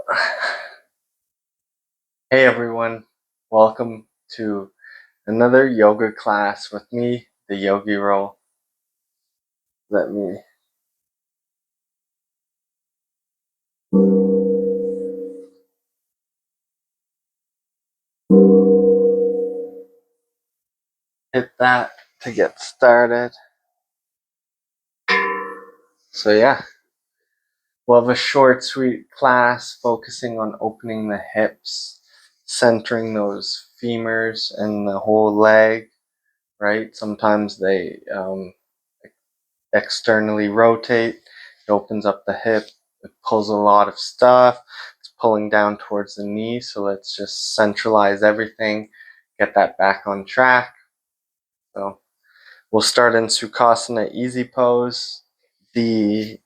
Hey everyone, welcome to another yoga class with me, the Yogi Roll. Let me hit that to get started. So yeah, we'll have a short, sweet class focusing on opening the hips, centering those femurs and the whole leg, right? Sometimes they externally rotate. It opens up the hip. It pulls a lot of stuff. It's pulling down towards the knee. So let's just centralize everything, get that back on track. So we'll start in Sukhasana easy pose, the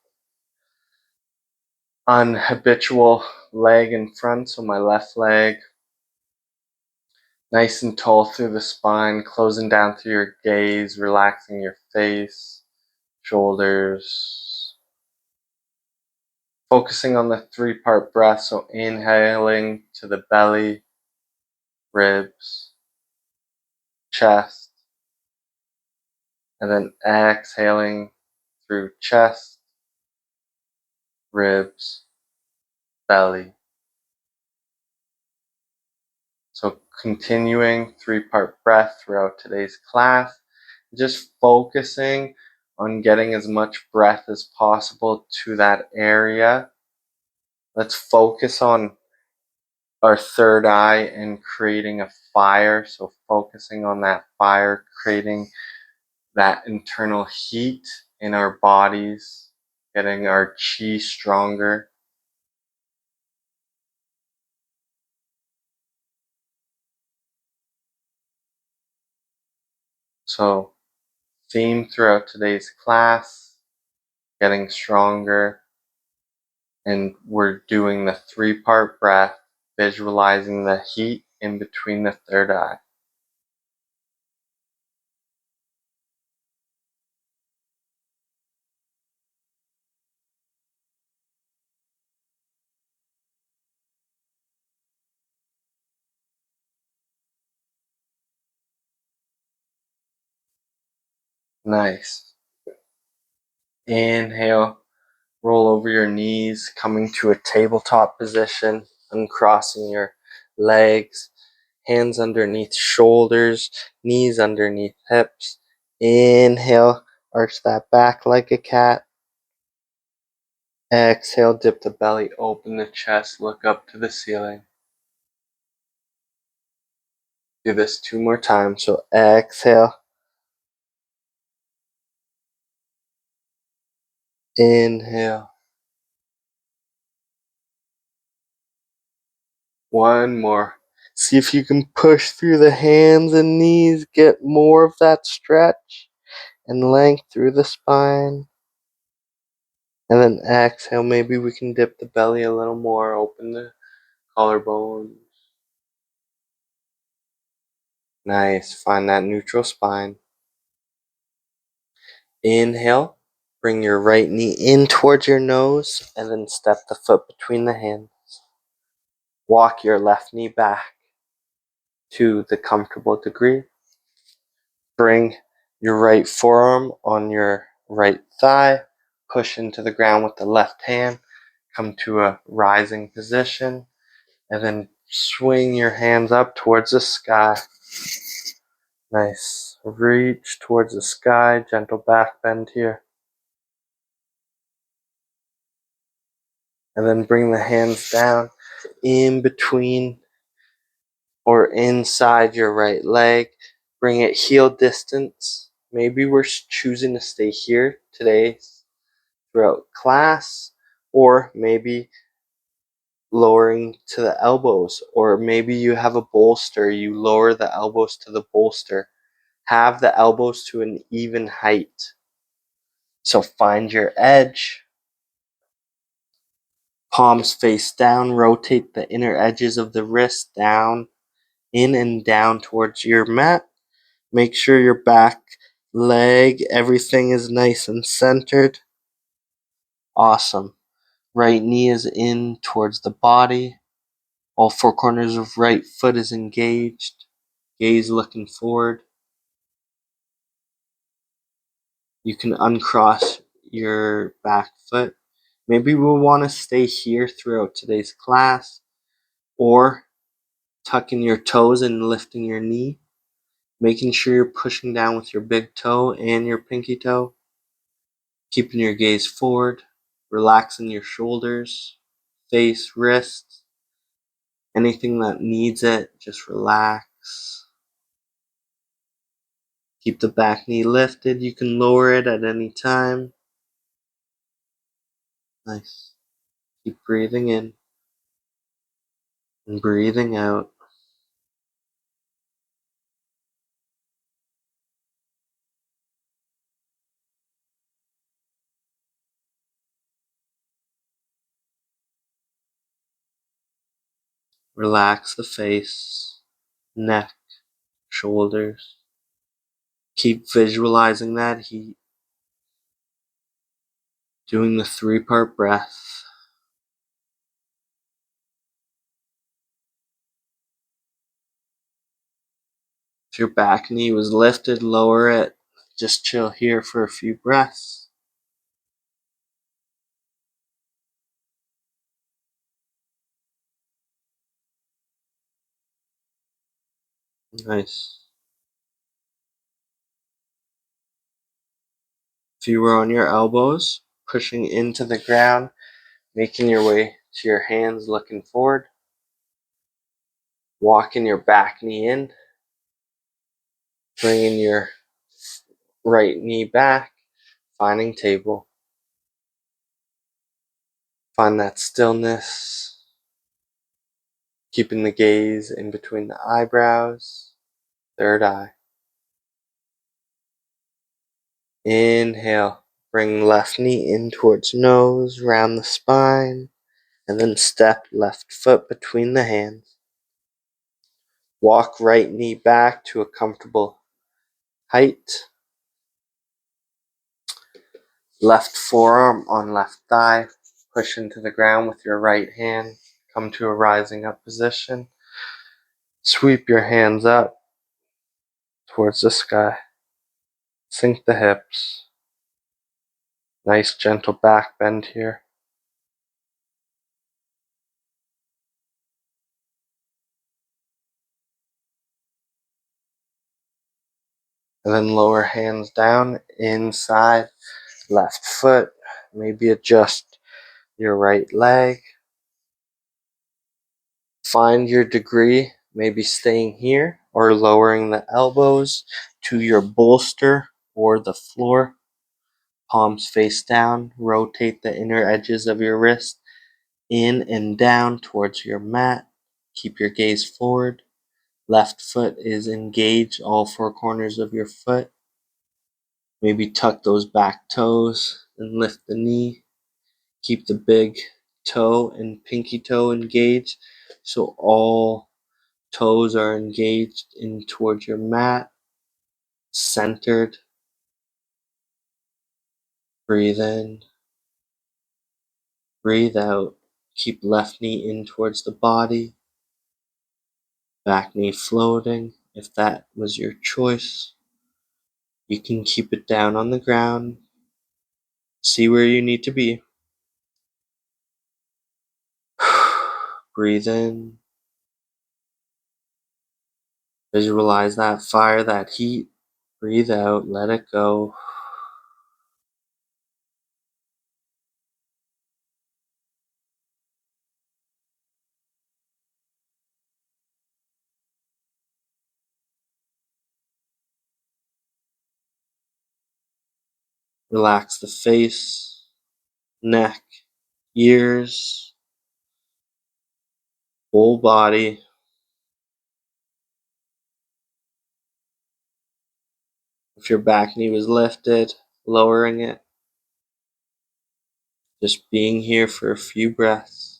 unhabitual leg in front. So my left leg, nice and tall through the spine, closing down through your gaze, relaxing your face, shoulders. Focusing on the three-part breath, so inhaling to the belly, ribs, chest, and then exhaling through chest, ribs, belly. So continuing three-part breath throughout today's class, just focusing on getting as much breath as possible to that area. Let's focus on our third eye and creating a fire. So focusing on that fire, creating that internal heat in our bodies, getting our chi stronger. So theme throughout today's class, getting stronger, and we're doing the three-part breath, visualizing the heat in between the third eye. Nice. Inhale, roll over your knees, coming to a tabletop position, uncrossing your legs, hands underneath shoulders, knees underneath hips. Inhale, arch that back like a cat. Exhale, dip the belly, open the chest, look up to the ceiling. Do this 2 more times. So exhale, inhale. One more. See if you can push through the hands and knees, get more of that stretch and length through the spine. And then exhale, maybe we can dip the belly a little more, open the collarbones. Nice, find that neutral spine. Inhale, bring your right knee in towards your nose and then step the foot between the hands. Walk your left knee back to the comfortable degree. Bring your right forearm on your right thigh. Push into the ground with the left hand. Come to a rising position. And then swing your hands up towards the sky. Nice. Reach towards the sky. Gentle back bend here. And then bring the hands down in between or inside your right leg. Bring it heel distance. Maybe we're choosing to stay here today throughout class, or maybe lowering to the elbows, or maybe you have a bolster, you lower the elbows to the bolster. Have the elbows to an even height. So find your edge. Palms face down, rotate the inner edges of the wrist down, in and down towards your mat. Make sure your back leg, everything is nice and centered. Awesome. Right knee is in towards the body. All four corners of right foot is engaged. Gaze looking forward. You can uncross your back foot. Maybe we'll want to stay here throughout today's class, or tucking your toes and lifting your knee, making sure you're pushing down with your big toe and your pinky toe, keeping your gaze forward, relaxing your shoulders, face, wrists, anything that needs it, just relax. Keep the back knee lifted. You can lower it at any time. Nice. Keep breathing in and breathing out. Relax the face, neck, shoulders. Keep visualizing that heat. Doing the 3-part breath. If your back knee was lifted, lower it. Just chill here for a few breaths. Nice. If you were on your elbows, pushing into the ground, making your way to your hands looking forward. Walking your back knee in. Bringing your right knee back. Finding table. Find that stillness. Keeping the gaze in between the eyebrows. Third eye. Inhale. Bring left knee in towards nose, round the spine, and then step left foot between the hands. Walk right knee back to a comfortable height. Left forearm on left thigh. Push into the ground with your right hand. Come to a rising up position. Sweep your hands up towards the sky. Sink the hips. Nice gentle back bend here. And then lower hands down inside left foot. Maybe adjust your right leg. Find your degree, maybe staying here or lowering the elbows to your bolster or the floor. Palms face down. Rotate the inner edges of your wrist in and down towards your mat. Keep your gaze forward. Left foot is engaged, all four corners of your foot. Maybe tuck those back toes and lift the knee. Keep the big toe and pinky toe engaged so all toes are engaged in towards your mat. Centered. Breathe in. Breathe out. Keep left knee in towards the body. Back knee floating. If that was your choice, you can keep it down on the ground. See where you need to be. Breathe in. Visualize that fire, that heat. Breathe out. Let it go. Relax the face, neck, ears, whole body. If your back knee was lifted, lowering it. Just being here for a few breaths.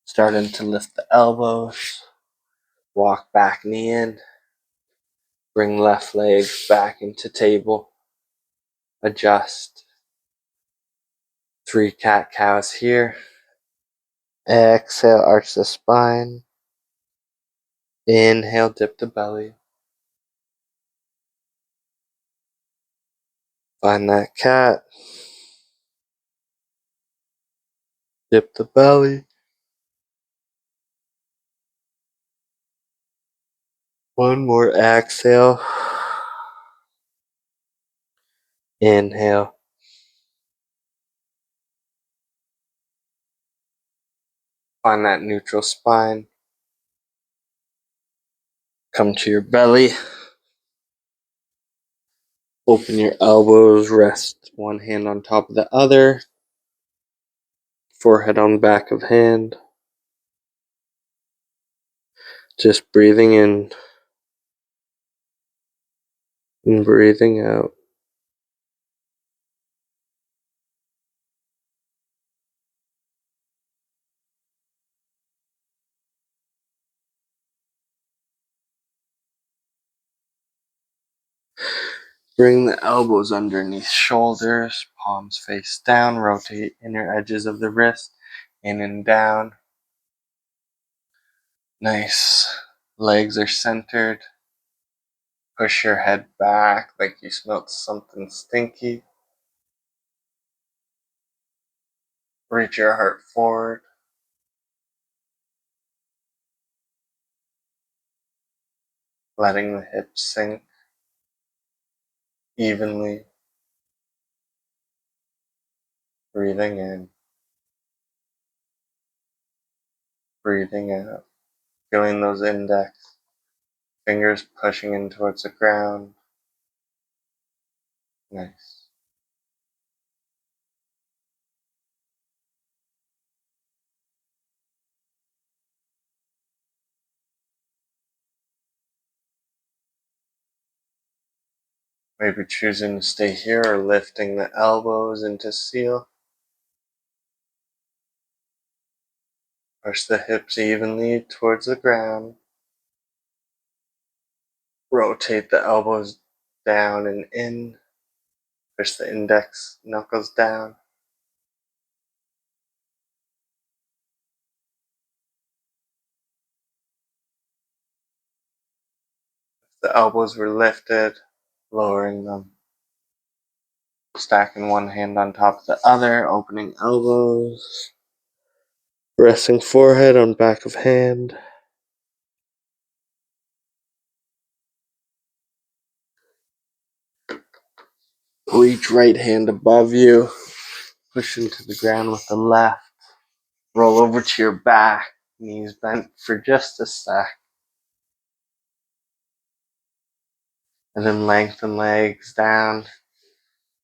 Starting to lift the elbows. Walk back knee in. Bring left leg back into table. Adjust. 3 cat-cows here. Exhale, arch the spine. Inhale, dip the belly. Find that cat. Dip the belly. One more exhale. Inhale. Find that neutral spine. Come to your belly. Open your elbows. Rest one hand on top of the other. Forehead on back of hand. Just breathing in and breathing out. Bring the elbows underneath shoulders, palms face down, rotate inner edges of the wrist, in and down. Nice. Legs are centered. Push your head back like you smelled something stinky. Reach your heart forward. Letting the hips sink evenly. Breathing in. Breathing out. Feeling those index fingers pushing in towards the ground. Nice. Maybe choosing to stay here or lifting the elbows into seal. Push the hips evenly towards the ground. Rotate the elbows down and in. Push the index knuckles down. If the elbows were lifted, lowering them. Stacking one hand on top of the other, opening elbows. Resting forehead on back of hand. Reach right hand above you. Push into the ground with the left. Roll over to your back. Knees bent for just a sec. And then lengthen legs down.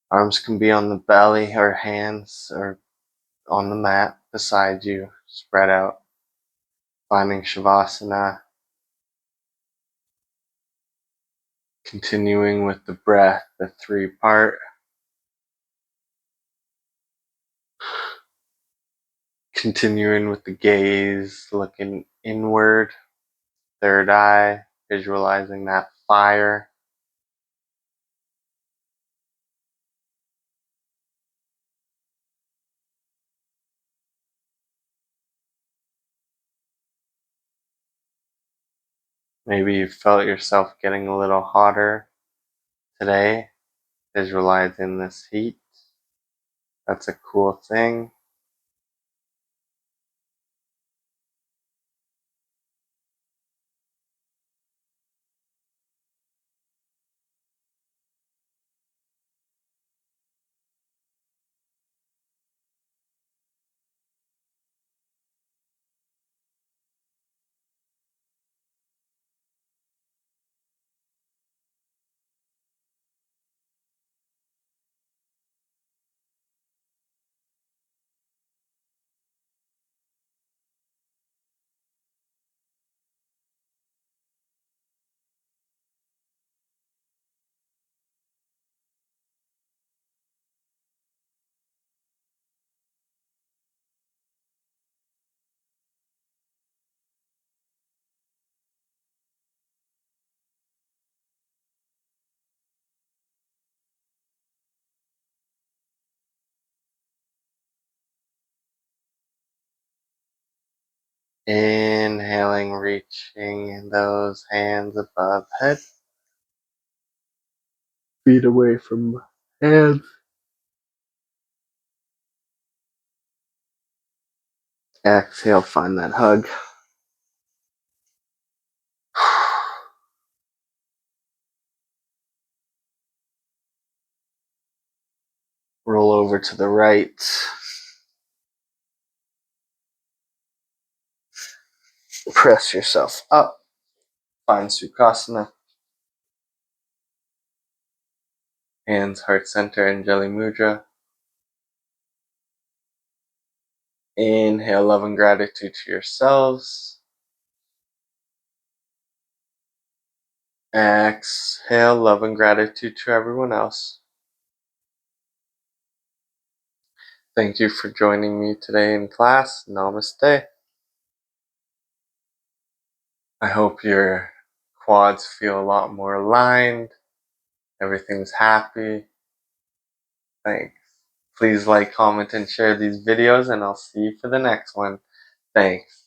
Arms can be on the belly or hands or on the mat beside you. Spread out. Finding Shavasana. Continuing with the breath, the 3-part. Continuing with the gaze, looking inward. Third eye, visualizing that fire. Maybe you felt yourself getting a little hotter today. Visualizing this heat. That's a cool thing. Inhaling, reaching those hands above head. Feet away from hands. Exhale, find that hug. Roll over to the right. Press yourself up. Find Sukhasana. Hands heart center, Anjali Mudra. Inhale love and gratitude to yourselves. Exhale love and gratitude to everyone else. Thank you for joining me today in class. Namaste. I hope your quads feel a lot more aligned. Everything's happy. Thanks. Please like, comment, and share these videos, and I'll see you for the next one. Thanks.